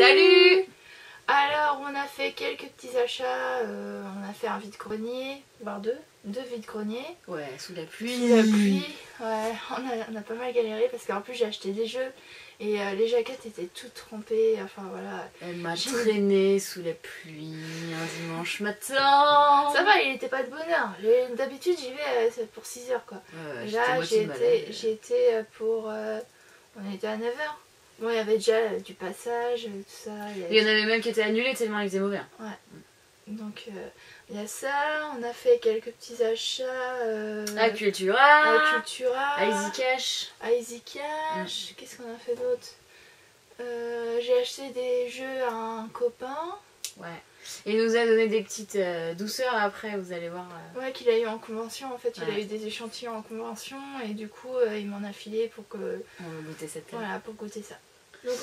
Salut. Alors on a fait quelques petits achats, on a fait un vide-grenier, voire deux vide-greniers. Ouais, sous la pluie. Sous la pluie, ouais, on a pas mal galéré parce qu'en plus j'ai acheté des jeux et les jaquettes étaient toutes trempées, enfin voilà. Elle m'a traîné sous la pluie un dimanche matin. Ça va, il était pas de bonne heure. D'habitude j'y vais pour 6 heures quoi. Là j'ai été pour... on était à 9 heures. Bon, il y avait déjà du passage, tout ça. Il y en avait même qui étaient annulés tellement il faisait mauvais. Ouais. Donc il y a ça, on a fait quelques petits achats à Cultura, à Easy Cash. Qu'est-ce qu'on a fait d'autre? J'ai acheté des jeux à un copain. Ouais. Et il nous a donné des petites douceurs après, vous allez voir. Ouais, qu'il a eu en convention, en fait, il a eu des échantillons en convention et du coup il m'en a filé pour que... On va goûter cette table. Voilà, pour goûter ça. Donc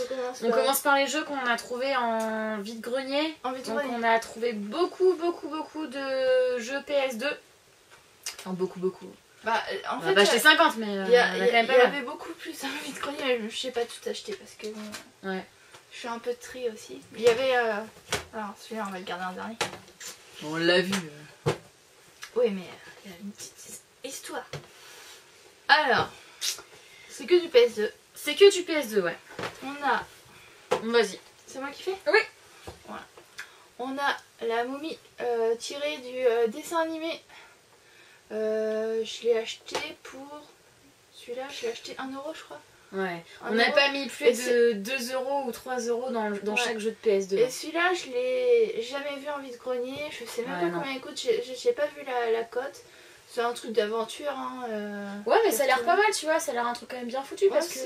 on commence par les jeux qu'on a trouvés en vide-grenier. Donc on a trouvé beaucoup de jeux PS2. Enfin beaucoup. Bah en fait... On va acheter 50 mais il y avait beaucoup plus en vide-grenier, je sais pas tout acheter parce que... Ouais. Je suis un peu de tri aussi. Il y avait... Alors celui-là on va le garder en dernier. On l'a vu. Oui mais il y a une petite histoire. Alors, c'est que du PS2. C'est que du PS2, ouais. On a... Vas-y. C'est moi qui fais? Oui. Voilà. On a la momie tirée du dessin animé. Je l'ai acheté pour... Celui-là, je l'ai acheté 1 euro je crois. Ouais. On n'a pas mis plus de 2 euros ou 3 euros dans chaque jeu de PS2. Et celui-là, je l'ai jamais vu en vide-grenier. Je sais même pas combien il coûte. J'ai pas vu la cote. C'est un truc d'aventure. Hein, ouais, mais ça a l'air pas mal, tu vois. Ça a l'air un truc quand même bien foutu parce que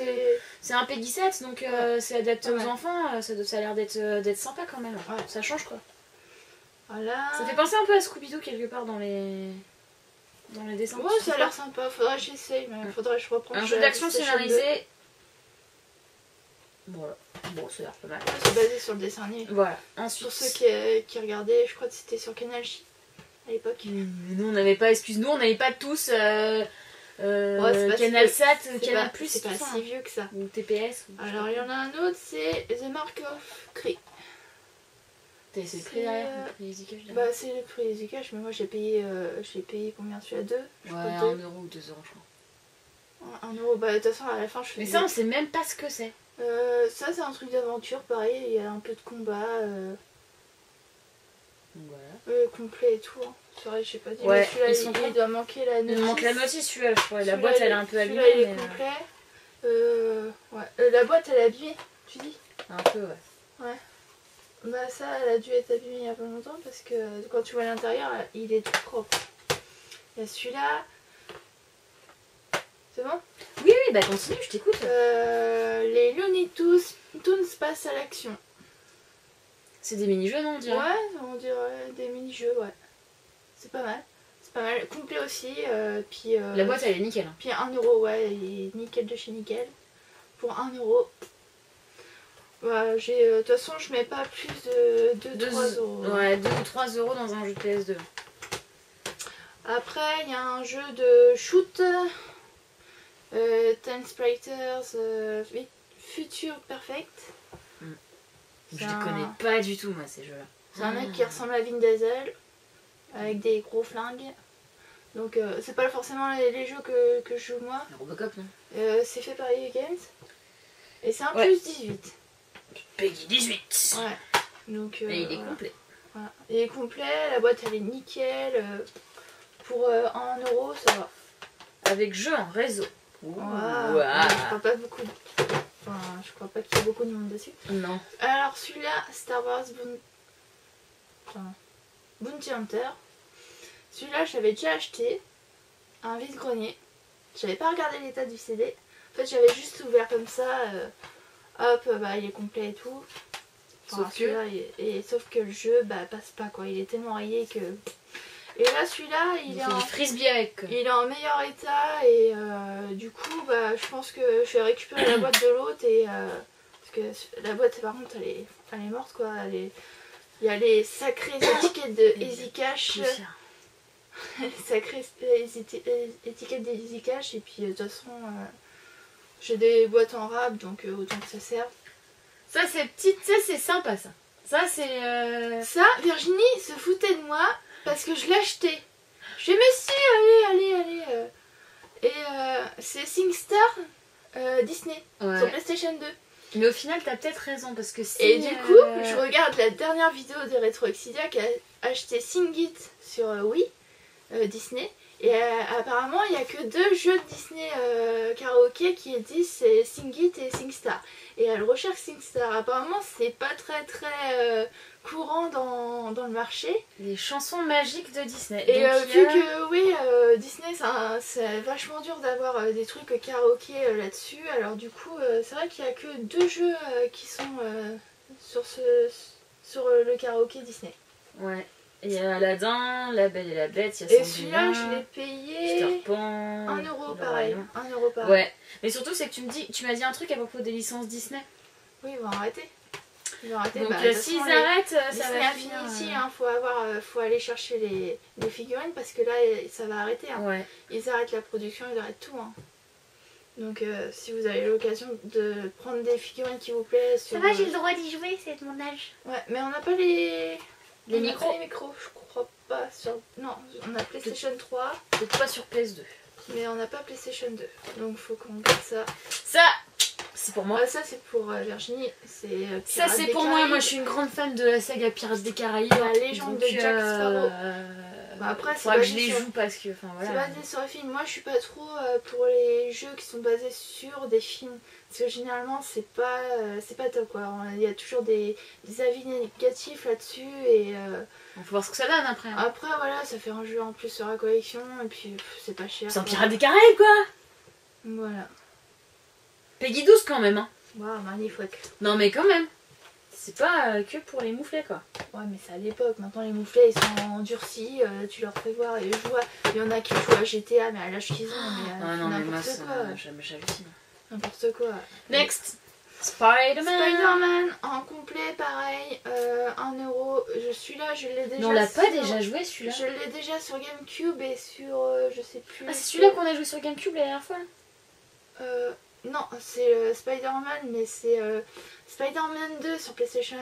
c'est un Peggy 7, donc c'est adapté aux enfants. Ça a l'air d'être sympa quand même. Ouais. Ça change quoi. Voilà. Ça fait penser un peu à Scooby-Doo quelque part dans les dessins. Ouais, ça a l'air sympa. Faudrait que j'essaye, mais faudrait que je reprenne. Un jeu d'action scénarisé. Voilà. Bon, ça a l'air pas mal. Ouais, c'est basé sur le dessin animé. Voilà. Ensuite. Pour ceux qui regardaient, je crois que c'était sur Canal J à l'époque. Nous on n'avait pas, excuse-nous, on n'avait pas tous Canal Sat, Canal Plus. C'est pas si vieux que ça. Ou TPS. Alors il y en a un autre, c'est The Mark of Cree. C'est le prix derrière, le prix Easy Cash derrière. Bah c'est le prix Easy Cash, mais moi j'ai payé combien celui-à 2? Ouais, 1 euro ou 2 euros je crois. 1 euro, bah de toute façon à la fin je fais... Mais ça on sait même pas ce que c'est. Ça c'est un truc d'aventure, pareil, il y a un peu de combat. Voilà. Complet et tout. Hein. C'est vrai, je sais pas dit, ouais, mais celui-là il doit manquer la notice. Il manque la notice celui-là, je crois. La boîte elle est un peu abîmée. Celui-là il est complet. Ouais. La boîte elle est abîmée, tu dis? Un peu, ouais. Ouais. Bah ça elle a dû être abîmée il y a pas longtemps parce que quand tu vois l'intérieur il est tout propre. Il y a celui-là. C'est bon? Oui, bah continue, je t'écoute. Les Looney Tunes passent à l'action. C'est des mini-jeux, non, on dirait? Ouais, on dirait des mini-jeux, ouais. C'est pas mal. C'est pas mal. Complet aussi. Puis, la boîte, elle est nickel. Hein. Puis 1 euro, ouais, il est nickel de chez nickel. Pour 1 euro. Ouais, de toute façon, je mets pas plus de 2-3 euros. Ouais, 2 ou 3 euros dans un jeu de PS2. Après, il y a un jeu de shoot. Ten Spriters Future Perfect. Je les connais pas du tout moi ces jeux là. C'est un mec qui ressemble à Vin Diesel avec des gros flingues. Donc c'est pas forcément les jeux que je joue moi. Robocop non? C'est fait par EA Games. Et c'est un plus 18. Peggy 18. Ouais. Donc, et il est complet. Voilà. Il est complet, la boîte elle est nickel. Pour 1 euro ça va. Avec jeu en réseau. Wow. Je crois pas beaucoup. Enfin, je crois pas qu'il y ait beaucoup de monde dessus. Non. Alors celui-là, Star Wars Bounty Hunter. Celui-là, je l'avais déjà acheté. Un vide-grenier. J'avais pas regardé l'état du CD. En fait, j'avais juste ouvert comme ça. Hop, bah il est complet et tout. Enfin, sauf que le jeu, bah passe pas quoi. Il est tellement rayé que... Et là celui-là il est en frisbee avec. Il est en meilleur état et du coup bah je pense que je vais récupérer la boîte de l'autre et parce que la boîte par contre elle est morte quoi. Il y a les sacrées étiquettes de Easy Cash. Les sacrées étiquettes de Easy Cash et puis de toute façon j'ai des boîtes en rab donc autant que ça serve. Ça, c'est petite, ça, c'est sympa, ça. Ça, c'est... Ça, Virginie se foutait de moi parce que je l'achetais. Je lui ai dit, mais si, allez. Et c'est SingStar Disney sur PlayStation 2. Mais au final, t'as peut-être raison parce que si... Et du coup, je regarde la dernière vidéo de Retro Exidia qui a acheté Sing It sur Wii Disney. Et apparemment, il n'y a que 2 jeux de Disney karaoké qui disent c'est Sing It et SingStar. Et elle recherche SingStar. Apparemment, c'est pas très courant dans le marché. Les chansons magiques de Disney. Et vu que oui, Disney c'est vachement dur d'avoir des trucs karaoké là-dessus. Alors du coup, c'est vrai qu'il n'y a que 2 jeux qui sont sur le karaoké Disney. Ouais. Il y a Aladdin, La Belle et la Bête, il y a et celui-là, je l'ai payé 1 euro pareil. 1 euro pareil. Ouais. Mais surtout, c'est que tu m'as dit un truc à propos des licences Disney. Oui, ils vont arrêter. Donc s'ils arrêtent, ça Disney va finir. Infinity, faut aller chercher les figurines parce que là, ça va arrêter. Hein. Ouais. Ils arrêtent la production, ils arrêtent tout. Hein. Donc si vous avez l'occasion de prendre des figurines qui vous plaisent... Ça va, j'ai le droit d'y jouer, c'est de mon âge. Ouais, mais on n'a pas les micros. Les micros, je crois pas. Non, on a PlayStation 3. Peut-être pas sur PS2. Mais on n'a pas PlayStation 2. Donc faut qu'on garde ça. Ça, c'est pour moi. Ça, c'est pour Virginie. Ça, c'est pour moi. Moi, je suis une grande fan de la saga Pirates des Caraïbes. La légende de Jack Sparrow. Après, faudra que je les joue parce que... Voilà. C'est basé sur les films. Moi, je suis pas trop pour les jeux qui sont basés sur des films. Parce que généralement, c'est pas top, quoi. Il y a toujours des avis négatifs là-dessus. Et on faut voir ce que ça donne après. Hein. Après, voilà, ça fait un jeu en plus sur la collection. Et puis, c'est pas cher. C'est un Pirates des Caraïbes, quoi. Voilà. Peggy 12 quand même, hein. Waouh, magnifique. Non, mais quand même. C'est pas que pour les mouflets, quoi. Ouais, mais c'est à l'époque. Maintenant, les mouflets, ils sont endurcis. Tu leur fais voir. Et il y en a qui jouent à GTA, mais à l'âge qu'ils ont. Mais, non, mais moi, j'hallucine. N'importe quoi. Next. Spider-Man en complet, pareil. 1 euro. Celui-là, je l'ai déjà. Mais on l'a pas déjà joué, celui-là. Je l'ai déjà sur GameCube et sur. Je sais plus. Ah, c'est celui-là qu'on a joué sur GameCube la dernière fois. Non, c'est Spider-Man, mais c'est Spider-Man 2 sur PlayStation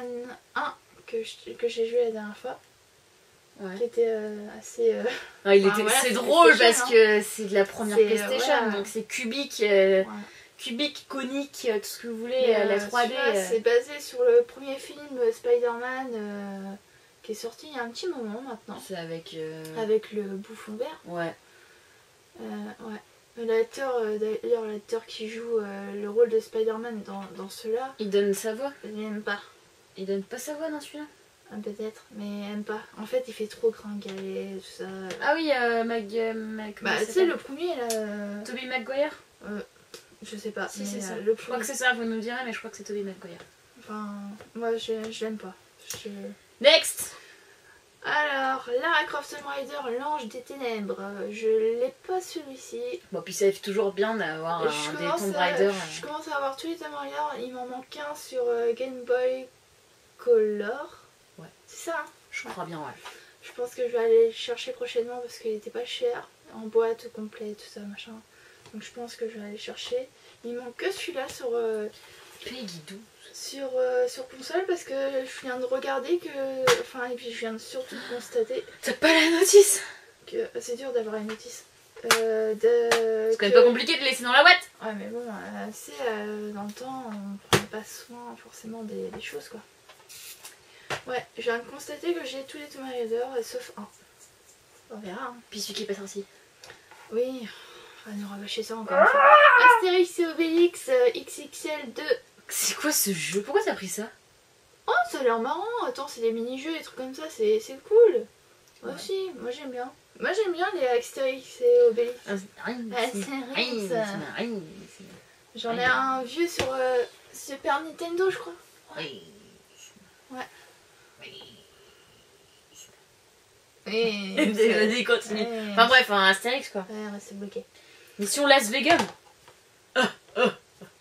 1 que j'ai joué la dernière fois. Ouais. Qui était assez... c'est drôle parce que c'est de la première PlayStation, donc c'est cubique, cubique, conique, tout ce que vous voulez, la 3D. C'est basé sur le premier film Spider-Man qui est sorti il y a un petit moment maintenant. C'est avec... Avec le bouffon vert. Ouais. Ouais. D'ailleurs, l'acteur qui joue le rôle de Spider-Man dans ceux-là... Il donne sa voix. Il n'aime pas. Il donne pas sa voix dans celui-là? Peut-être, mais aime pas. En fait, il fait trop gringalet, tout ça. Ah oui, bah, tu sais, le premier, là... Tobey Maguire. Je sais pas. Si, c'est ça. Le je crois que c'est ça, vous nous direz, mais je crois que c'est Tobey Maguire. Enfin, moi, je l'aime pas. Next. Alors, Lara Croft Tomb Raider, l'ange des ténèbres. Je l'ai pas celui-ci. Bon, puis ça fait toujours bien d'avoir des Tomb Raider. Je commence à avoir tous les Tomb Raider. Il m'en manque un sur Game Boy Color. Ouais. C'est ça, hein? Je crois bien, ouais. Je pense que je vais aller le chercher prochainement parce qu'il était pas cher. En boîte complet, tout ça, machin. Donc je pense que je vais aller le chercher. Il manque que celui-là sur... Peggy 12. Sur console parce que je viens de regarder que... Enfin, et puis je viens surtout de constater... T'as pas la notice? Que c'est dur d'avoir une notice. C'est quand même pas compliqué de laisser dans la boîte. Ouais, mais bon, dans le temps, on prend pas soin forcément des choses, quoi. Ouais, je viens de constater que j'ai tous les Tomb Raider sauf un. On verra. Hein. Puis celui qui est pas sorti. Oui, on va nous rabâcher ça encore une fois. Astérix et Obélix XXL 2. C'est quoi ce jeu? Pourquoi t'as pris ça? Oh, ça a l'air marrant. Attends, c'est des mini-jeux et trucs comme ça, c'est cool. Moi aussi, moi j'aime bien. Moi j'aime bien les Astérix et Obélix. Astérix. J'en ai un vieux sur Super Nintendo, je crois. Oui. Ouais. Vas-y, continue. Enfin bref, un Astérix quoi. Ouais, restez bloqué. Mission Las Vegas.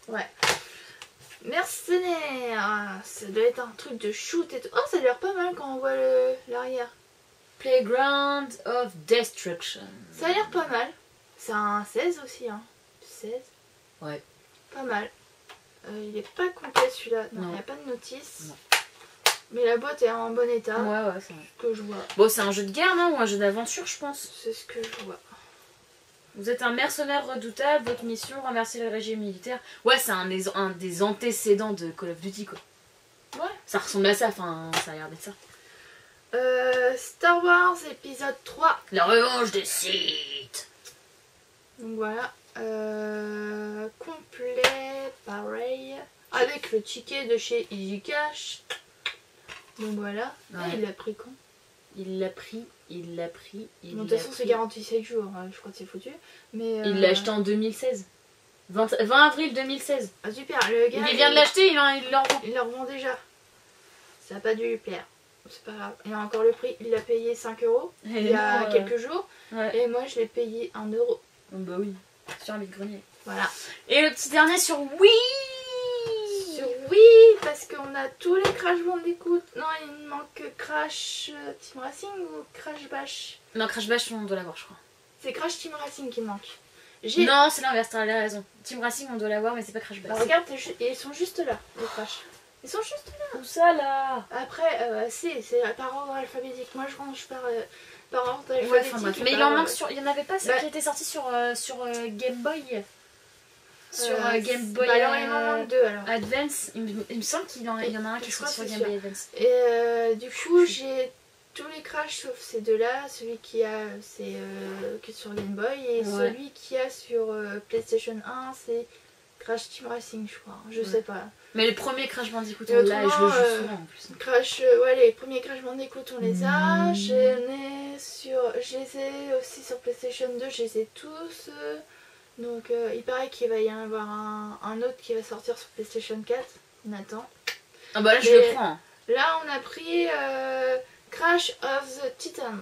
Ouais. Mercenaires. Ça doit être un truc de shoot et tout. Oh, ça a l'air pas mal quand on voit l'arrière. Playground of Destruction. Ça a l'air pas mal. C'est un 16 aussi, hein. 16. Ouais. Pas mal. Il est pas complet celui-là. Non, il n'y a pas de notice. Non. Mais la boîte est en bon état. Ouais, c'est ce que je vois. Bon, c'est un jeu de guerre, non? Ou un jeu d'aventure, je pense. C'est ce que je vois. Vous êtes un mercenaire redoutable, votre mission, renverser le régime militaire. Ouais, c'est un des antécédents de Call of Duty, quoi. Ouais. Ça ressemble à ça, enfin, ça a l'air d'être ça. Star Wars épisode 3. La revanche des Sith. Donc voilà. Complet, pareil. Avec le ticket de chez Easy Cash. Donc voilà. Ouais. Ah, il l'a pris quand? Il l'a pris. De toute façon, c'est garanti 7 jours. Hein, je crois que c'est foutu. Mais il l'a acheté en 2016. 20 avril 2016. Ah super, le gars. Il vient de l'acheter, il le revend. Il le revend déjà. Ça n'a pas dû lui plaire. C'est pas grave. Il a encore le prix. Il l'a payé 5 € il y a quelques jours. Ouais. Et moi, je l'ai payé 1 €. Bah oui, sur un vide-grenier. Voilà. Et le petit dernier sur Wii. Oui, parce qu'on a tous les Crash Bandicoot. Non, il manque Crash Team Racing ou Crash Bash? Non, Crash Bash, on doit l'avoir, je crois. C'est Crash Team Racing qui manque. Non, c'est l'inverse, t'as raison. Team Racing, on doit l'avoir, mais c'est pas Crash Bash. Bah, regarde, ils sont juste là, les Crash. Ils sont juste là. Où ça, là? Après, c'est par ordre alphabétique. Moi, je range par ordre alphabétique. Ouais, mais il en manque sur... Il y en avait pas, qui était sorti sur Game Boy. Sur Game Boy alors il m'en manque 2 alors. Advance, il me semble qu'il y en a un qui est sorti sur Game Boy Advance. Et du coup j'ai tous les Crash sauf ces deux-là. Celui qui a c'est que sur Game Boy et celui qui a sur PlayStation 1 c'est Crash Team Racing je crois. Je sais pas. Mais les premiers Crash Bandicoot on l'a et je le joue souvent en plus. Crash, les premiers Crash Bandicoot on les a. Je les ai aussi sur PlayStation 2, je les ai tous. Donc il paraît qu'il va y en avoir un autre qui va sortir sur PlayStation 4. On attend. Ah bah là je le prends. Là on a pris Crash of the Titan.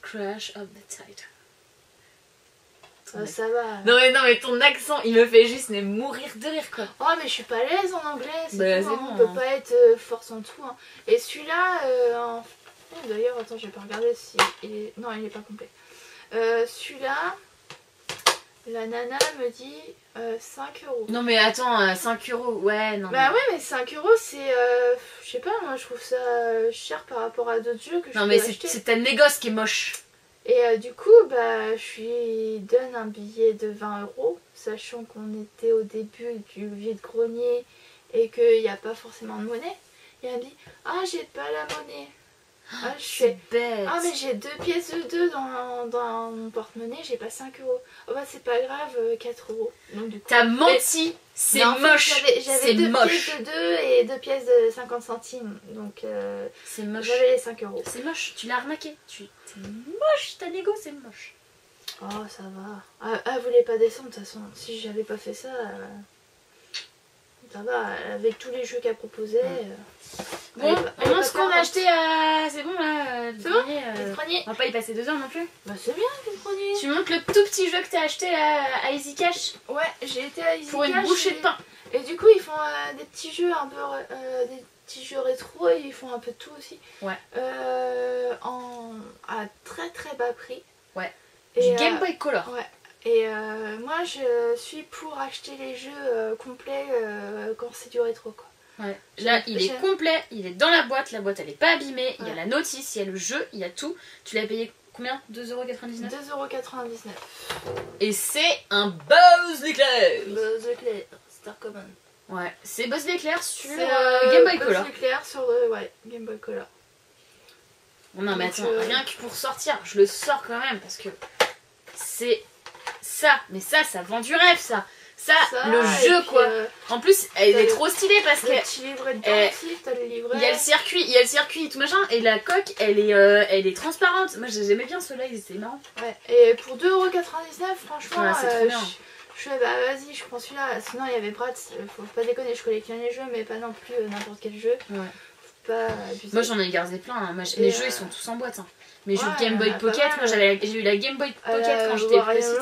Crash of the Titan. Ça va. Non mais ton accent il me fait juste mourir de rire quoi. Oh mais je suis pas à l'aise en anglais. C'est tout, bon, on peut pas être force en tout. Hein. Et celui-là, d'ailleurs attends je vais pas regarder si il est... Non il est pas complet. Celui-là... La nana me dit 5 €. Non mais attends, 5 €, ouais, non. Bah ouais, mais 5 € c'est... je sais pas, moi je trouve ça cher par rapport à d'autres jeux que je peux acheter. Non mais c'est ta négoce qui est moche. Et du coup, bah je lui donne un billet de 20 €, sachant qu'on était au début du vide-grenier et qu'il n'y a pas forcément de monnaie. Et elle me dit, ah j'ai pas la monnaie. Ah, c'est bête. Ah mais j'ai 2 pièces de 2 dans mon porte-monnaie, j'ai pas 5 €. Oh bah c'est pas grave, 4 €. Donc du coup... T'as menti, c'est moche. J'avais 2 pièces de 2 et 2 pièces de 50 centimes. Donc c'est moche. J'avais les 5 €. C'est moche, tu l'as arnaqué. T'es moche, ta négo c'est moche. Oh ça va. Elle voulait pas descendre de toute façon. Si j'avais pas fait ça... Ça va, avec tous les jeux qu'elle proposait. Bon, maintenant ce qu'on a acheté, c'est bon là. C'est bon le grenier. On va pas y passer 2 heures non plus. Bah c'est bien le grenier. Tu montres le tout petit jeu que t'as acheté à Easy Cash. Ouais, j'ai été à Easy Cash. Pour une bouchée de pain. Et du coup ils font des petits jeux un peu... des petits jeux rétro et ils font un peu de tout aussi. Ouais. À très très bas prix. Ouais. Et du Game Boy Color. Ouais. Et moi je suis pour acheter les jeux complets quand c'est du rétro quoi. Ouais. Là il est complet, il est dans la boîte elle est pas abîmée, il y a la notice, il y a le jeu, il y a tout. Tu l'as payé combien? 2,99 €? 2,99 €. Et c'est un Buzz l'éclair. Buzz l'éclair, Star Common. Ouais, c'est Buzz l'éclair sur Game Boy Color. Buzz l'éclair sur Game Boy Color. Non mais attends, rien que pour sortir, je le sors quand même parce que c'est... Ça, mais ça vend du rêve ça, le jeu puis, quoi. En plus, elle est trop stylée parce que il y a le circuit, tout machin, et la coque, elle est transparente. Moi j'aimais bien ceux-là, ils étaient marrants. Ouais. Et pour 2,99 €, franchement, c'est trop bien. Je fais bah vas-y, je prends celui-là. Sinon il y avait Bratz, faut pas déconner, je collectionne les jeux, mais pas non plus n'importe quel jeu. Ouais. Faut pas abuser. Moi j'en ai gardé plein. Hein. Mes jeux ils sont tous en boîte. Hein. Mais je joue Game Boy Pocket, moi j'ai eu la Game Boy Pocket quand j'étais petite.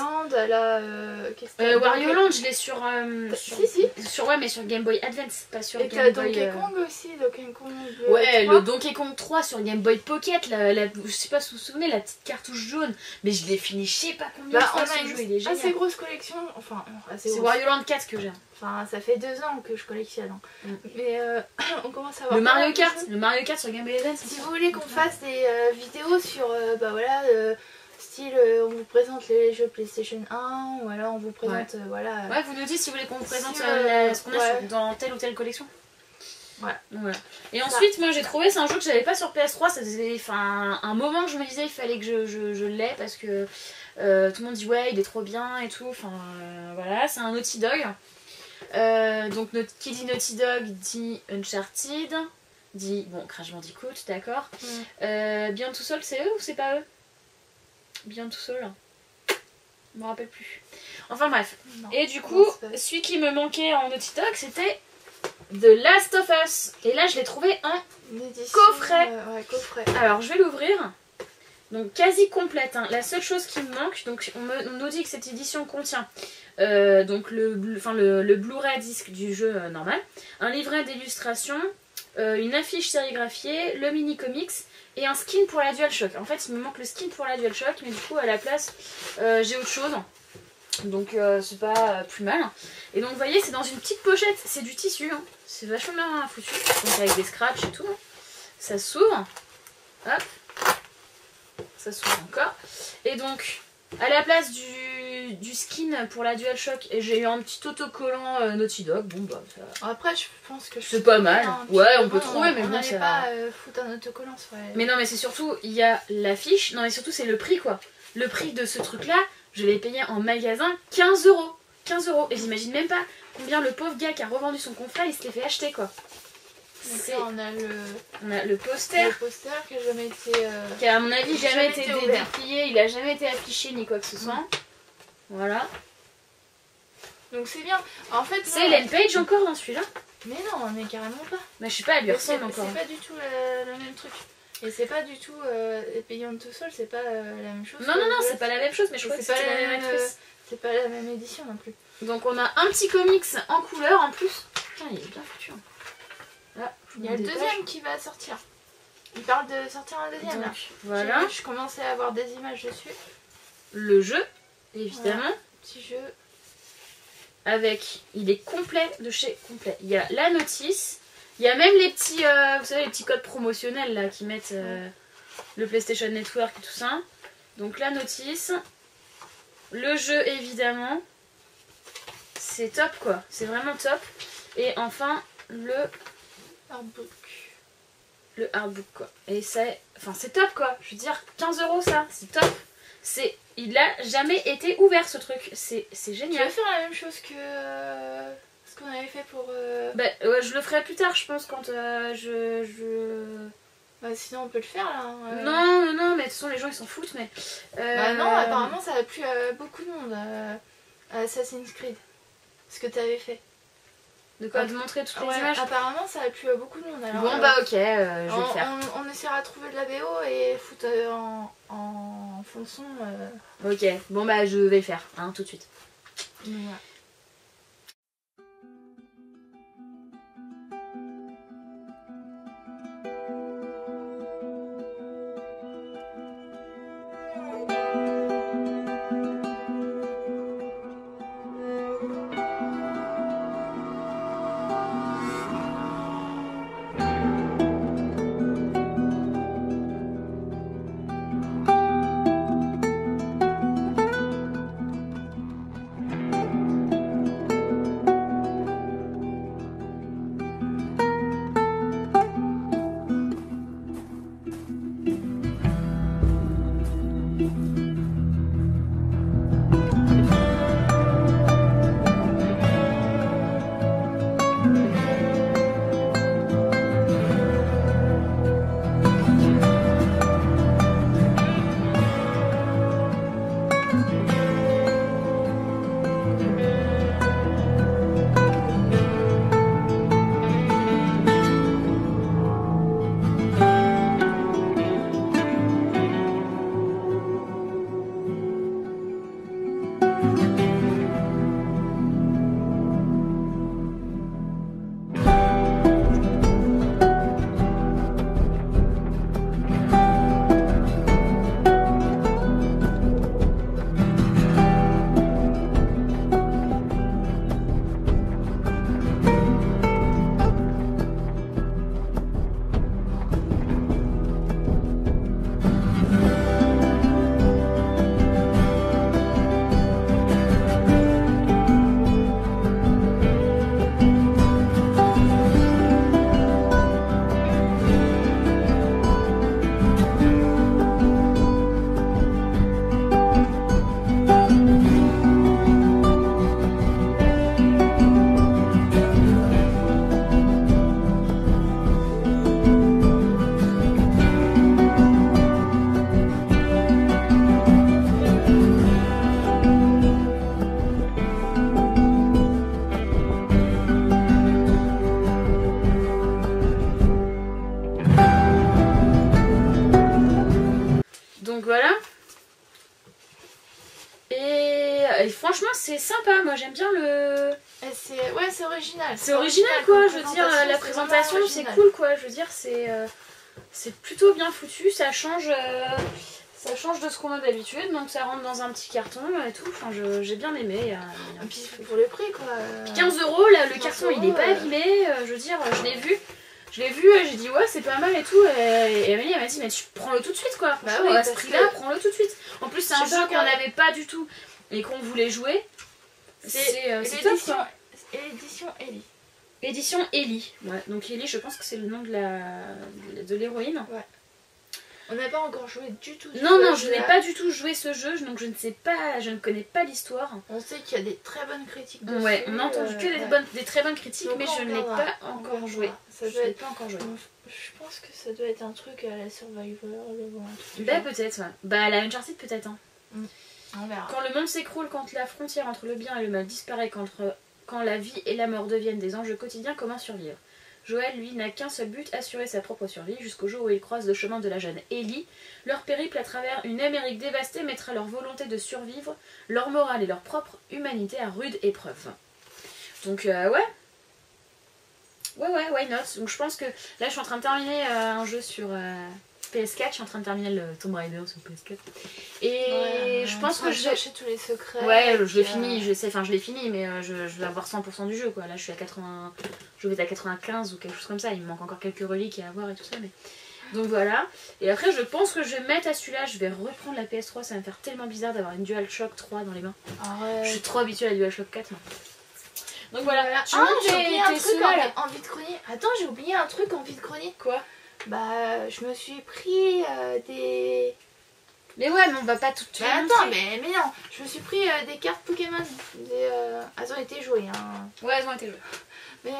Wario Land, je l'ai sur, mais sur Game Boy Advance, pas sur Game Boy. Et Donkey Kong aussi, Donkey Kong. Ouais, le Donkey Kong 3 sur Game Boy Pocket, je sais pas si vous vous souvenez, la petite cartouche jaune, mais je l'ai fini je sais pas combien de fois ce jeu, il est génial. Assez grosse collection, enfin c'est Wario Land 4 que j'aime. Enfin, ça fait 2 ans que je collectionne. Hein. Mais on commence à avoir... Le Mario Kart sur Game Boy Advance. Si vous voulez qu'on fasse des vidéos sur, bah voilà, style on vous présente les jeux PlayStation 1 ou alors on vous présente, voilà... Ouais, vous nous dites si vous voulez qu'on vous présente ce qu'on a dans telle ou telle collection. Ouais. Voilà. Et ensuite, moi j'ai trouvé, c'est un jeu que j'avais pas sur PS3, ça faisait un moment que je me disais il fallait que je l'ai parce que tout le monde dit ouais il est trop bien et tout, enfin voilà, c'est un Naughty Dog. Donc qui dit Naughty Dog dit Uncharted, dit bon Crash Bandicoot, d'accord. Beyond Two Souls c'est eux ou c'est pas eux? Beyond Two Souls, je me rappelle plus. Enfin bref. Non. Et du coup, celui qui me manquait en Naughty Dog c'était The Last of Us. Et là je l'ai trouvé en coffret. Coffret. Alors je vais l'ouvrir. Donc quasi complète. Hein. La seule chose qui me manque, donc on nous dit que cette édition contient donc le Blu-ray disque du jeu normal, un livret d'illustration, une affiche sérigraphiée, le mini comics et un skin pour la DualShock. En fait il me manque le skin pour la DualShock, mais du coup à la place j'ai autre chose. Donc c'est pas plus mal. Et donc vous voyez c'est dans une petite pochette, c'est du tissu, hein. C'est vachement bien foutu. Donc avec des scratchs et tout. Ça s'ouvre. Hop. Ça s'ouvre encore. Et donc à la place du skin pour la DualShock, j'ai eu un petit autocollant Naughty Dog. Bon bah ça... Après je pense que c'est pas mal. Ouais on peut trouver mais bon ça... pas foutre un autocollant sur les... Mais non mais c'est surtout, il y a l'affiche. Non mais surtout c'est le prix quoi. Le prix de ce truc là, je l'ai payé en magasin 15 €. 15 €. Et j'imagine même pas combien le pauvre gars qui a revendu son confrat il se l'est fait acheter quoi. On a le poster. Le poster qui a jamais été... qui a à mon avis jamais été déplié, il a jamais été affiché ni quoi que ce soit. Voilà. Donc c'est bien. En fait, c'est Ellen Page encore dans celui-là. Mais non, mais carrément pas. Mais je sais pas, elle lui ressemble encore. C'est pas du tout le même truc. Et c'est pas du tout... Beyond Two Souls, c'est pas la même chose. Non, c'est pas la même chose, mais je crois que c'est pas la même actrice. C'est pas la même édition non plus. Donc on a un petit comics en couleur en plus. Putain, il est bien foutu. Là, il y a le deuxième qui va sortir. Il parle de sortir un deuxième. Donc, là. Voilà. Je commençais à avoir des images dessus. Le jeu, évidemment. Voilà. Petit jeu. Avec, il est complet de chez complet. Il y a la notice. Il y a même les petits, vous savez, les petits codes promotionnels là qui mettent le PlayStation Network et tout ça. Donc la notice. Le jeu évidemment. C'est top quoi. C'est vraiment top. Et enfin le artbook. Le artbook quoi. Et c'est top quoi. Je veux dire 15 € ça. C'est top. Il a jamais été ouvert ce truc. C'est génial. Tu vas faire la même chose que ce qu'on avait fait pour... Bah ouais, je le ferai plus tard je pense quand Bah sinon on peut le faire là. Non, mais de toute façon les gens ils s'en foutent mais... Bah non, apparemment ça a plu à beaucoup de monde à Assassin's Creed. Ce que tu avais fait. De quoi? De montrer toutes les images? Apparemment ça a plu à beaucoup de monde. Alors, bon bah ok, je vais le faire. On essaiera de trouver de la BO et foutre en fond de son. Ok, bon bah je vais le faire, hein, tout de suite. Voilà. franchement c'est sympa, moi j'aime bien le... Ouais, c'est original. C'est original quoi, je veux dire, la présentation c'est cool quoi, je veux dire c'est plutôt bien foutu, ça change de ce qu'on a d'habitude, donc ça rentre dans un petit carton et tout, enfin j'ai bien aimé. Et puis pour le prix quoi. 15 €, là le carton il est pas abîmé, je veux dire, je l'ai vu, j'ai dit ouais c'est pas mal et tout, et Amélie elle m'a dit mais tu prends-le tout de suite quoi, bah oui, à ce prix là prends-le tout de suite. En plus c'est un jeu qu'on n'avait pas du tout et qu'on voulait jouer, c'est top quoi. Édition Ellie. Édition Ellie, ouais, donc Ellie je pense que c'est le nom de l'héroïne. Ouais. On n'a pas encore joué du tout. Non, je n'ai pas du tout joué ce jeu, donc je ne connais pas l'histoire. On sait qu'il y a des très bonnes critiques dessus. Ouais, on a entendu que des très bonnes critiques, donc mais je ne l'ai pas encore joué. Je pense que ça doit être un truc à la Survivor. Bah peut-être, ouais. Bah la Uncharted peut-être. Hein. On verra. Quand le monde s'écroule, quand la frontière entre le bien et le mal disparaît, quand la vie et la mort deviennent des enjeux quotidiens, comment survivre? Joël, lui, n'a qu'un seul but, assurer sa propre survie, jusqu'au jour où il croise le chemin de la jeune Ellie. Leur périple à travers une Amérique dévastée mettra leur volonté de survivre, leur morale et leur propre humanité à rude épreuve. Donc ouais, why not. Donc je pense que là je suis en train de terminer un jeu sur PS4, je suis en train de terminer le Tomb Raider sur PS4. Et je pense que je vais chercher tous les secrets. Ouais, je l'ai fini, je l'ai fini, mais je vais avoir 100% du jeu quoi. Là je suis à 80, je vais être à 95 ou quelque chose comme ça. Il me manque encore quelques reliques à avoir et tout ça, mais donc voilà. Et après je pense que je vais mettre à celui-là, je vais reprendre la PS3. Ça va me faire tellement bizarre d'avoir une DualShock 3 dans les mains. Je suis trop habituée à la DualShock 4 moi. Donc voilà. J'ai oublié un truc en vide-grenier. Attends, j'ai oublié un truc en vide-grenier. Quoi? Bah, je me suis pris des... Mais ouais, mais on va pas tout mais attends, mais non. Je me suis pris des cartes Pokémon. Elles ont été jouées. Hein. Ouais, elles ont été jouées. Mais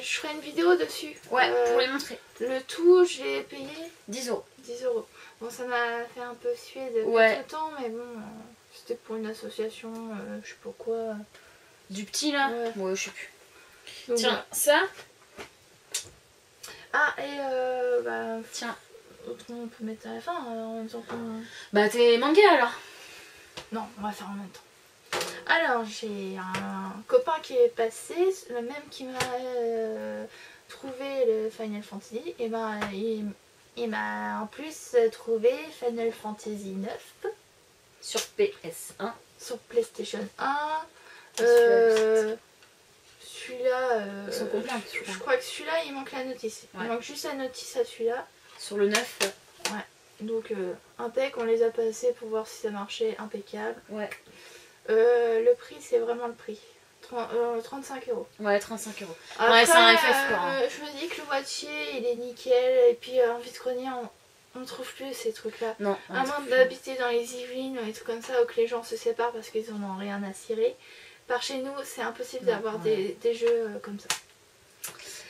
je ferai une vidéo dessus. Ouais, pour les montrer. Le tout, je l'ai payé 10 €. 10 €. Bon, ça m'a fait un peu suer de tout le temps, mais bon, c'était pour une association, je sais pas quoi. Du petit là? Ouais, je sais plus. Donc, tiens, ouais. ça. Ah, et bah. Tiens. Autrement, on peut mettre à la fin en même temps qu'on. Bah, t'es manga alors? Non, on va faire en même temps. Alors, j'ai un copain qui est passé, le même qui m'a trouvé le Final Fantasy. Et ben, il m'a en plus trouvé Final Fantasy 9 sur PS1, sur PlayStation 1. Celui-là, ils sont complets, je crois que celui-là il manque la notice. Ouais. Il manque juste la notice à celui-là. Sur le 9. Ouais. Donc impec, on les a passés pour voir si ça marchait, impeccable. Ouais. Le prix, c'est vraiment le prix. 35 €. Ouais, 35 €. Après, ouais, c'est un FF quoi. Je me dis que le boîtier il est nickel, et puis en vide-grenier on trouve plus ces trucs là. Non. À moins d'habiter dans les Yvelines ou des trucs comme ça, où que les gens se séparent parce qu'ils en ont rien à cirer. Par chez nous, c'est impossible d'avoir des jeux comme ça.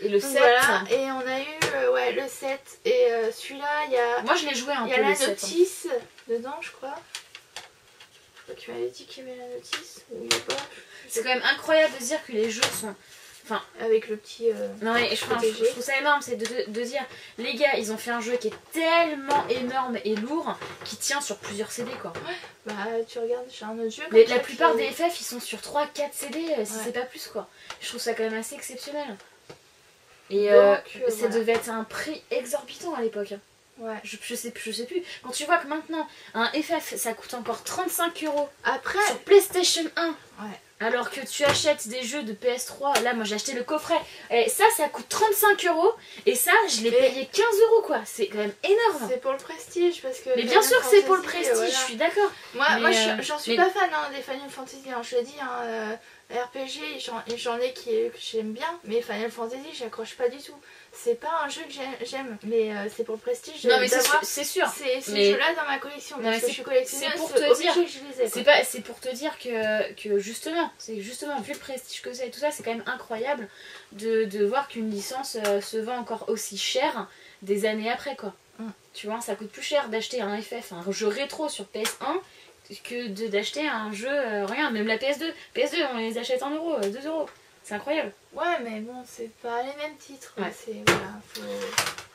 Et le 7. Voilà, et on a eu le 7. Et celui-là, il y a. Moi je l'ai joué un peu. Il y a la notice dedans, je crois. Tu m'avais dit qu'il y avait la notice ou il n'y a pas. C'est quand même incroyable de dire que les jeux sont. Enfin, avec le petit. Non, mais je trouve ça énorme, c'est de dire les gars, ils ont fait un jeu qui est tellement énorme et lourd qui tient sur plusieurs CD quoi. Ouais, bah tu regardes, j'ai un autre jeu. Mais la plupart des FF ils sont sur 3-4 CD si c'est pas plus quoi. Je trouve ça quand même assez exceptionnel. Et ça devait être un prix exorbitant à l'époque. Ouais. Je sais plus. Quand tu vois que maintenant un FF ça coûte encore 35 € après sur PlayStation 1. Ouais. Alors que tu achètes des jeux de PS3, là moi j'ai acheté le coffret, et ça coûte 35 € et ça je l'ai payé 15 € quoi, c'est quand même énorme. C'est pour le prestige parce que. Mais bien sûr que c'est pour le prestige, voilà. Je suis d'accord. Moi j'en suis pas fan des Final Fantasy, hein, je le dis, hein, RPG j'en ai que j'aime bien, mais Final Fantasy j'accroche pas du tout. C'est pas un jeu que j'aime, mais c'est pour le prestige. Non mais c'est sûr. Ces jeux-là dans ma collection, parce que je suis collectionneuse, c'est pour te dire, que je les ai. C'est pour te dire que justement, vu le prestige que c'est et tout ça, c'est quand même incroyable de voir qu'une licence se vend encore aussi cher des années après quoi. Tu vois, ça coûte plus cher d'acheter un FF, un jeu rétro sur PS1 que d'acheter un jeu, regarde, même la PS2, on les achète 1 €, 2 €. C'est incroyable. Ouais, mais bon, c'est pas les mêmes titres. Ouais.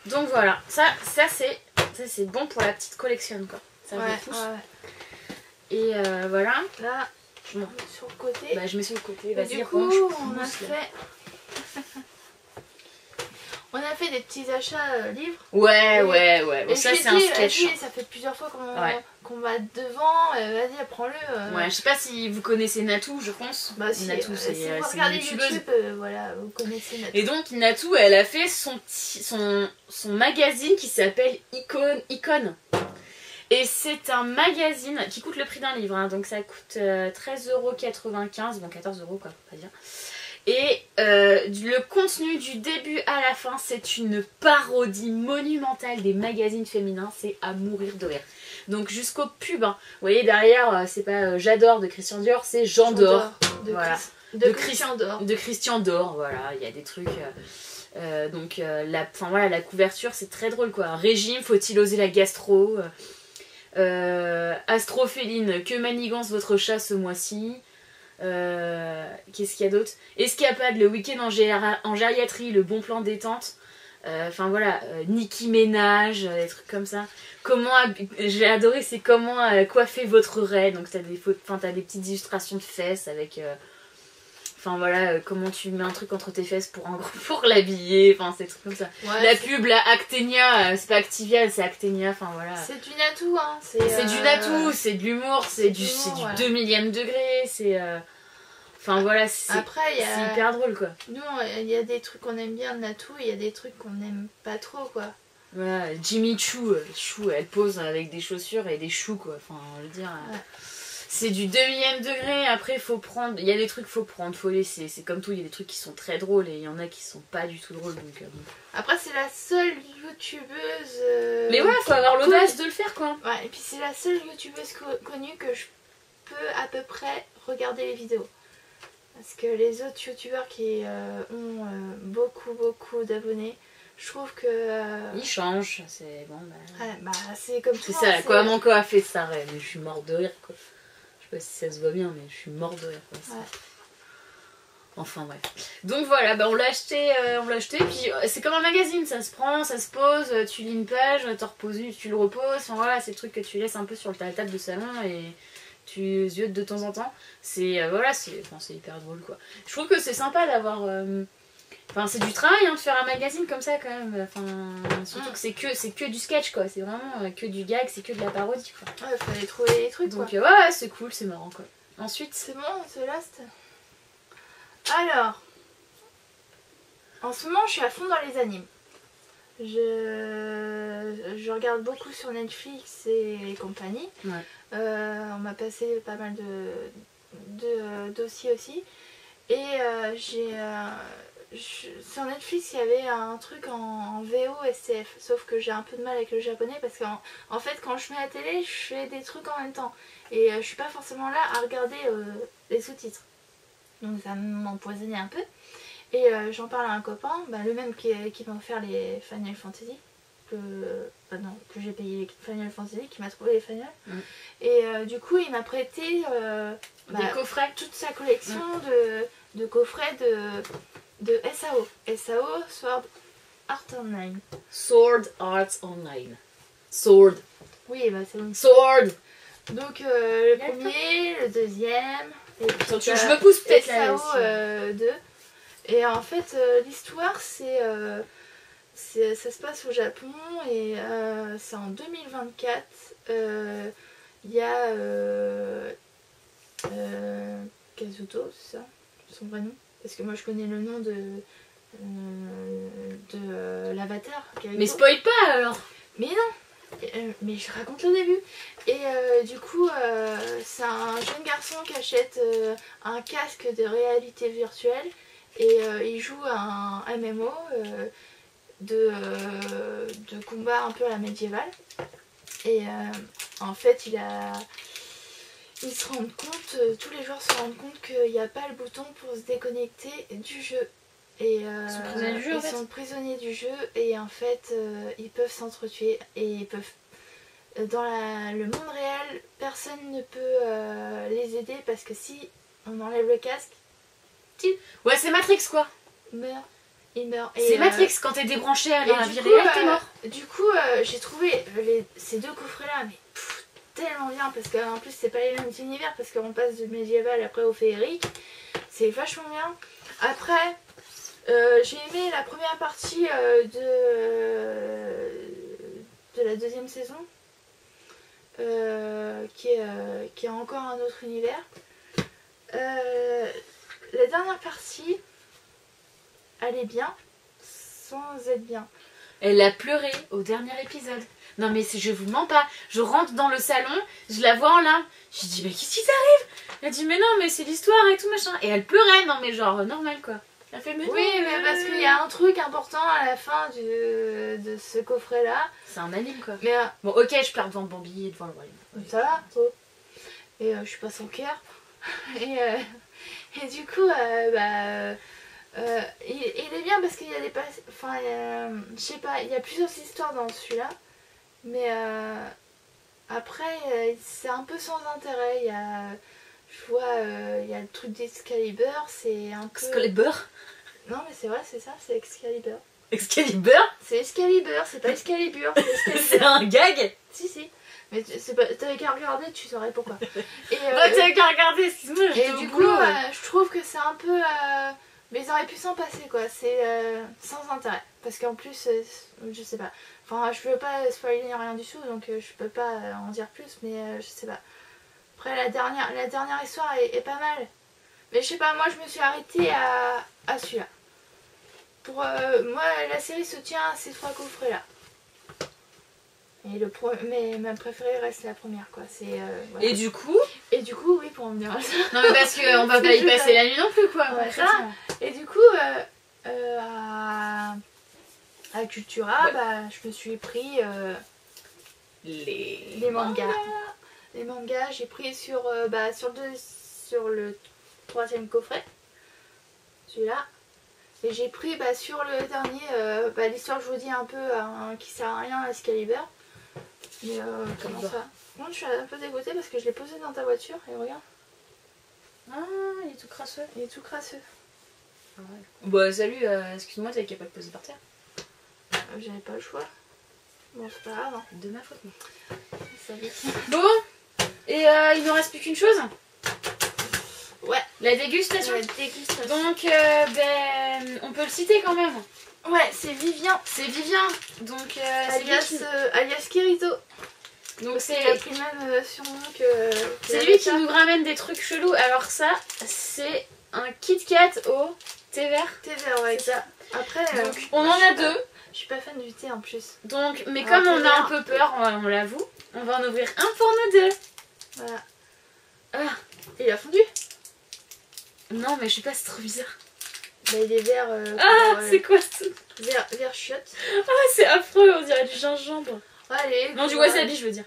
Donc voilà, ça c'est bon pour la petite collection quoi. Ça vaut tous. Ouais. Et voilà. Là, je mets sur le côté. Bah je mets sur le côté, vas-y. Du coup, on a fait... On a fait des petits achats livres. Ouais. Bon, ça c'est un sketch. Ça fait plusieurs fois qu'on va devant. Vas-y, prends-le. Ouais, je sais pas si vous connaissez Natou, je pense. Bah si, Natou, si vous regardez YouTube, voilà, vous connaissez Natou. Et donc Natou, elle a fait son magazine qui s'appelle Icône. Et c'est un magazine qui coûte le prix d'un livre, hein, donc ça coûte 13,95 €, bon 14 € quoi, faut pas dire. Et le contenu du début à la fin, c'est une parodie monumentale des magazines féminins, c'est à mourir de rire. Donc jusqu'au pub, hein. Vous voyez derrière, c'est pas J'adore de Christian Dior, c'est J'endors. Voilà. De Christian Dior. De Christian Dior, voilà, il y a des trucs... la couverture, c'est très drôle quoi. Régime, faut-il oser la gastro Astrophéline, que manigance votre chat ce mois-ci. Qu'est-ce qu'il y a d'autre? Escapade, le week-end en gériatrie, le bon plan détente. Enfin voilà, Nicki Ménage, des trucs comme ça. J'ai adoré, c'est comment coiffer votre raie. Donc t'as des petites illustrations de fesses avec... Enfin voilà, comment tu mets un truc entre tes fesses pour l'habiller, enfin c'est des trucs comme ça. Ouais, la pub, la Actenia, c'est pas Activia, c'est Actenia, enfin voilà. C'est du Natou, hein. C'est du Natou, c'est de l'humour, c'est du 2 millième degré, c'est... Enfin voilà, c'est hyper drôle quoi. Nous, il y a des trucs qu'on aime bien de Natou et il y a des trucs qu'on aime pas trop quoi. Voilà, Jimmy Choo, elle pose avec des chaussures et des choux quoi, enfin je veux dire... Ouais. C'est du 2 millième degré, après faut prendre, il y a des trucs faut prendre, faut laisser, c'est comme tout, il y a des trucs qui sont très drôles et il y en a qui sont pas du tout drôles donc... Après c'est la seule youtubeuse... Mais ouais, faut avoir l'audace de le faire quoi. Ouais, et puis c'est la seule youtubeuse connue que je peux à peu près regarder les vidéos. Parce que les autres youtubeurs qui ont beaucoup d'abonnés, je trouve que... Ils changent, c'est bon ouais, bah c'est comme tout. C'est ça, quoi, mon corps a fait ça, mais je suis morte de rire quoi. Je sais pas si ça se voit bien, mais je suis morte de rire quoi. Ouais. Enfin bref. Donc voilà, bah on l'a acheté, puis c'est comme un magazine, ça se prend, ça se pose, tu lis une page, tu le reposes, enfin voilà, c'est le truc que tu laisses un peu sur ta table de salon et tu ziotes de temps en temps. C'est voilà, c'est hyper drôle quoi. Je trouve que c'est sympa d'avoir... Enfin c'est du travail hein, de faire un magazine comme ça quand même, enfin, surtout que c'est que du sketch quoi, c'est vraiment que du gag, c'est que de la parodie quoi. Ouais, fallait trouver les trucs donc, quoi. Ouais, c'est cool, c'est marrant quoi. Ensuite... C'est bon, c'est last. Alors, en ce moment je suis à fond dans les animes. Je regarde beaucoup sur Netflix et compagnie. Ouais. On m'a passé pas mal de dossiers aussi. Et sur Netflix, il y avait un truc en VO STF. Sauf que j'ai un peu de mal avec le japonais parce qu'en fait, quand je mets la télé, je fais des trucs en même temps. Et je suis pas forcément là à regarder les sous-titres. Donc ça m'empoisonnait un peu. Et j'en parle à un copain, le même qui m'a offert les Final Fantasy. Que j'ai payé les Final Fantasy, qui m'a trouvé les Final. Et du coup, il m'a prêté des coffrets, toute sa collection de coffrets de SAO. SAO, Sword Art Online. Sword Art Online. Sword. Oui, bah c'est bon. Sword. Donc le premier, le deuxième. Et puis je me pousse peut-être là. SAO 2. Et en fait, l'histoire, ça se passe au Japon et c'est en 2024. Il y a Kazuto, c'est ça son vrai nom? Parce que moi je connais le nom de l'avatar. Mais spoil pas alors. Mais non, mais je raconte le début. Et du coup, c'est un jeune garçon qui achète un casque de réalité virtuelle et il joue à un MMO de combat un peu à la médiévale. Et en fait, ils se rendent compte, tous les joueurs se rendent compte qu'il n'y a pas le bouton pour se déconnecter du jeu. Et ils sont prisonniers du jeu et en fait ils peuvent s'entretuer et ils peuvent... Dans le monde réel, personne ne peut les aider parce que si on enlève le casque... Ouais, c'est Matrix quoi. Il meurt. C'est Matrix, quand t'es débranché dans la vie réelle, t'es mort. Du coup, j'ai trouvé ces deux coffrets là, mais tellement bien parce qu'en plus c'est pas les mêmes univers parce qu'on passe du médiéval après au féerique. C'est vachement bien. Après, j'ai aimé la première partie de la deuxième saison qui est encore un autre univers. La dernière partie, elle est bien sans être bien. Elle a pleuré au dernier épisode. Non mais je vous mens pas. Je rentre dans le salon, je la vois en larmes. Je dis mais qu'est-ce qui t'arrive? Elle dit mais non mais c'est l'histoire et tout machin. Et elle pleurait, non mais genre normal quoi. Elle fait mais oui non, mais parce qu'il y a un truc important à la fin de ce coffret là. C'est un anime quoi. Mais bon ok je pleure devant Bambi et devant le royaume. Ça va trop. Et je suis pas sans cœur. Et du coup il est bien parce qu'il y a des enfin je sais pas, il y a plusieurs histoires dans celui-là. Mais après c'est un peu sans intérêt. Je vois il y a le truc d'Excalibur, c'est un peu... Excalibur? Non mais c'est vrai, c'est ça, c'est Excalibur. Excalibur? C'est Excalibur, c'est pas Excalibur, c'est Excalibur. C'est un gag? Si. Mais t'avais qu'à regarder, tu saurais pourquoi. Et t'avais qu'à regarder, excuse-moi. Et du coup, je trouve que c'est un peu... mais ils auraient pu s'en passer quoi, c'est sans intérêt. Parce qu'en plus, je sais pas. Enfin, je veux pas spoiler rien du tout, donc je peux pas en dire plus, mais je sais pas. Après, la dernière histoire est pas mal. Mais je sais pas, moi je me suis arrêtée à celui-là. Pour moi, la série se tient à ces 3 coffrets-là. Mais ma préférée reste la première, quoi. Voilà. Et du coup, oui, pour en venir à ça. non mais parce qu'on va pas y passer la nuit non plus, quoi. Ouais, ça. Et du coup, à Cultura, ouais. Je me suis pris les mangas. Les mangas, j'ai pris sur le 3e coffret, celui-là. Et j'ai pris sur le dernier, l'histoire que je vous dis un peu, qui sert à rien, Excalibur. Mais comment ça? Bon, je suis un peu dégoûtée parce que je l'ai posé dans ta voiture et regarde. Ah, il est tout crasseux. Il est tout crasseux. Ah ouais. Bah salut, excuse-moi, t'avais qu'à pas le poser par terre. J'avais pas le choix. Bon, c'est pas grave. Hein. De ma faute, moi. Salut. Bon, et il nous reste plus qu'une chose. Ouais. La dégustation. Donc, on peut le citer quand même. Ouais, c'est Vivien. C'est Vivien. Donc, alias Kirito. Donc c'est la plus même surnom que... C'est lui qui nous ramène des trucs chelous. Alors ça, c'est un Kit Kat au thé vert. Thé vert, ouais. C'est ça. Après, donc, on en a 2. Je suis pas fan du thé en plus. Donc, mais comme on a un peu peur, on l'avoue, on va en ouvrir un pour nous 2. Voilà. Ah. Et il a fondu? Non, mais je sais pas, c'est trop bizarre. Bah, il est vert. C'est quoi ça? Vert chiotte. Ah, c'est affreux, on dirait du gingembre. Allez. Non, du wasabi, je veux dire.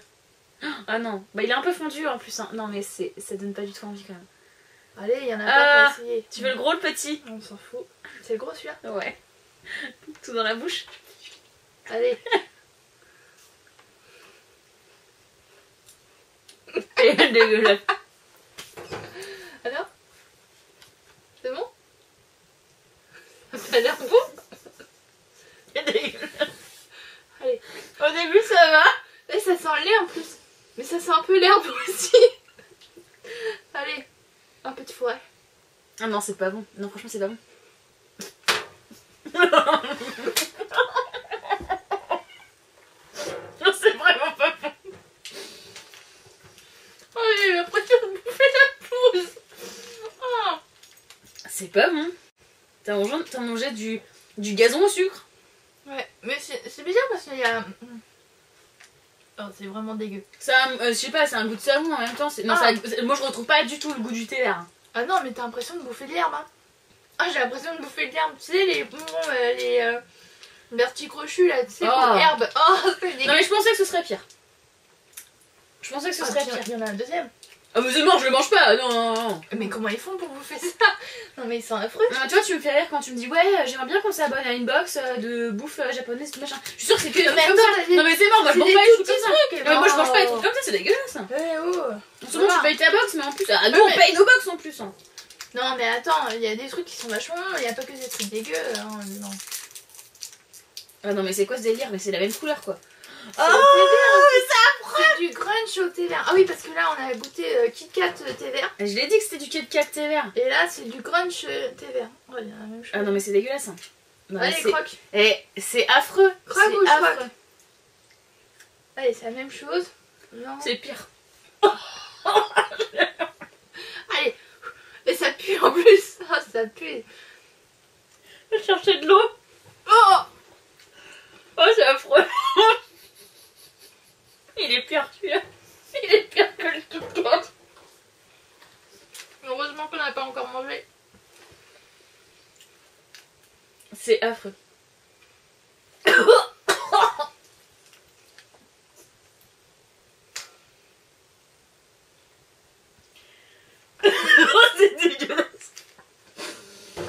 Ah non, bah il est un peu fondu en plus. Hein. Non, mais ça donne pas du tout envie quand même. Allez, il y en a pas pour essayer. Tu veux le gros, le petit? On s'en fout. C'est le gros celui-là? Ouais. Tout dans la bouche. Allez. Et dégueulasse. Alors? C'est bon? Ça a l'air bon? C'est dégueulasse. Allez. Au début, ça va. Et ça sent le lait en plus. Mais ça sent un peu l'herbe aussi. Allez. Un peu de forêt. Ah non, c'est pas bon. Non, franchement, c'est pas bon. Non, c'est vraiment pas bon. Oh, j'ai l'impression de bouffer la pousse. Oh. C'est pas bon. T'as mangé du gazon au sucre. Ouais, mais c'est bizarre parce qu'il y a... Oh, c'est vraiment dégueu. Ça, je sais pas, c'est un goût de savon en même temps. Non, moi je retrouve pas du tout le goût du thé vert. Ah non, mais t'as l'impression de bouffer de l'herbe. Hein. Ah, j'ai l'impression de bouffer de l'herbe. Tu sais, les vertis crochus là, tu sais, l'herbe. Oh, c'est dégueu. Non, mais je pensais que ce serait pire. Je pensais que ce serait pire. Il y en a un deuxième. Ah, mais c'est mort, je le mange pas. Non. Mais comment ils font pour bouffer ça? Non, mais ils sont affreux. Non, tu vois, tu me fais rire quand tu me dis ouais, j'aimerais bien qu'on s'abonne à une box de bouffe japonaise, tout machin. Je suis sûre que c'est que des trucs comme ça. Non, mais c'est mort, moi je mange pas les trucs comme ça. Non, moi je mange pas les trucs comme ça, c'est dégueulasse. Eh oh. Souvent tu payes ta box, mais en plus, nous on paye nos box en plus. Hein. Non, mais attends, il y a des trucs qui sont vachement. Il y a pas que des trucs dégueux. Hein, non. Ah non, mais c'est quoi ce délire? Mais c'est la même couleur quoi. Oh, mais c'est affreux! C'est du crunch au thé vert. Ah oui, parce que là, on a goûté Kit Kat thé vert. Je l'ai dit que c'était du Kit Kat thé vert. Et là, c'est du crunch thé vert. Oh, il y a la même chose. Ah non, mais c'est dégueulasse. Hein. Non, allez, croque. Et c'est affreux. Croque ou je affreux. croque. Allez, c'est la même chose. Non. C'est pire. Allez. Et ça pue en plus. Oh, ça pue. Je vais chercher de l'eau. Oh, oh, c'est affreux. Il est pire celui-là. Il est pire que le Kit Kat. Heureusement qu'on n'a pas encore mangé. C'est affreux. C'est dégueulasse.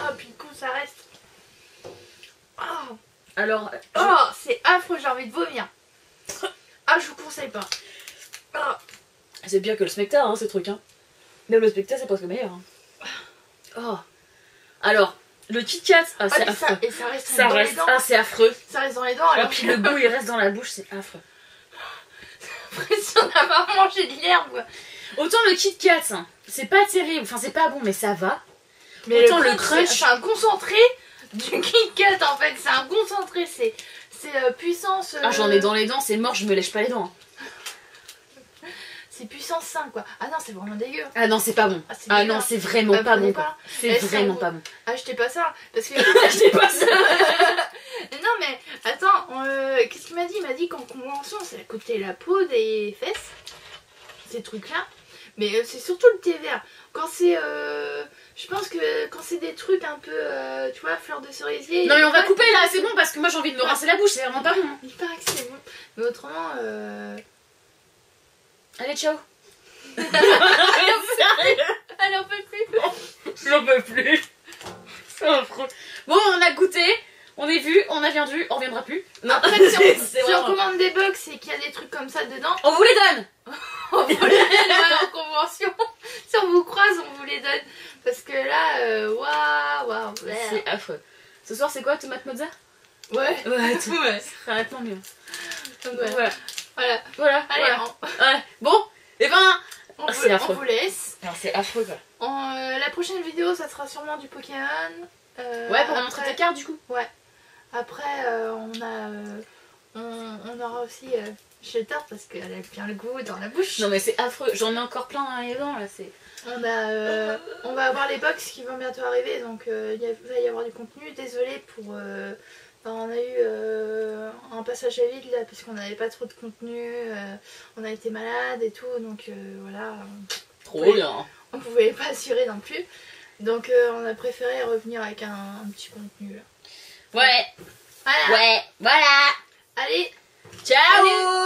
Ah, puis le coup, ça reste. Oh, Alors, oh c'est affreux, j'ai envie de vomir. Ah, je vous conseille pas. Oh. c'est pire que le Smecta, hein, ce truc. Hein. Même le Smecta, c'est presque meilleur. Hein. Oh. Alors, le Kit Kat, ah, c'est affreux. Et ça reste Ça dans reste, les dents. ah, c'est affreux. Ça reste dans les dents. Et Alors puis le goût, il reste dans la bouche, c'est affreux. l'impression d'avoir mangé de l'herbe. Autant le Kit Kat, hein, c'est pas terrible, enfin c'est pas bon, mais ça va. Mais autant le crunch, c'est un concentré du Kit Kat en fait. C'est un concentré, c'est puissance. Ah, j'en ai dans les dents, c'est mort, je me lèche pas les dents. C'est puissance 5 quoi. Ah non, c'est vraiment dégueu. Ah non, c'est pas bon. Ah non, c'est vraiment pas bon. C'est vraiment pas bon. Achetez pas ça. Parce que. Achetez pas ça. Non mais attends, qu'est-ce qu'il m'a dit? Il m'a dit qu'en convention, ça coûtait la peau des fesses. Ces trucs là. Mais c'est surtout le thé vert. Quand c'est. Je pense que quand c'est des trucs un peu. Tu vois, fleur de cerisier. Non mais on va couper là, c'est bon parce que moi j'ai envie de me rincer la bouche, c'est vraiment pas bon. Il paraît que c'est bon. Mais autrement. Allez, ciao. Elle en peut plus. J'en peux plus. C'est affreux. Bon, on a goûté, on est vu, on a bien vu, on reviendra plus. Non. Après, si on commande des box et qu'il y a des trucs comme ça dedans, on vous les donne. On vous les donne en convention. Si on vous croise, on vous les donne. Parce que là, waouh. C'est affreux. Ce soir, c'est quoi, tomate mozza? Ouais. Ouais, tout. Ouais. Ça va tant mieux. Ouais. Voilà. Allez, Ouais. Bon, et ben, on vous laisse. Alors, c'est affreux quoi. La prochaine vidéo, ça sera sûrement du Pokémon. Ouais, pour montrer tes cartes du coup. Ouais. Après, on aura aussi Shelter parce qu'elle a bien le goût dans la bouche. Non mais c'est affreux, j'en ai encore plein dans les dents là. On va avoir les box qui vont bientôt arriver, donc il va y avoir du contenu. Désolée pour... on a eu un passage à vide là parce qu'on n'avait pas trop de contenu, on a été malade et tout, donc voilà. Trop bien. On pouvait pas assurer non plus, donc on a préféré revenir avec un petit contenu là. Ouais. Voilà. Ouais, voilà. Allez. Ciao. Salut.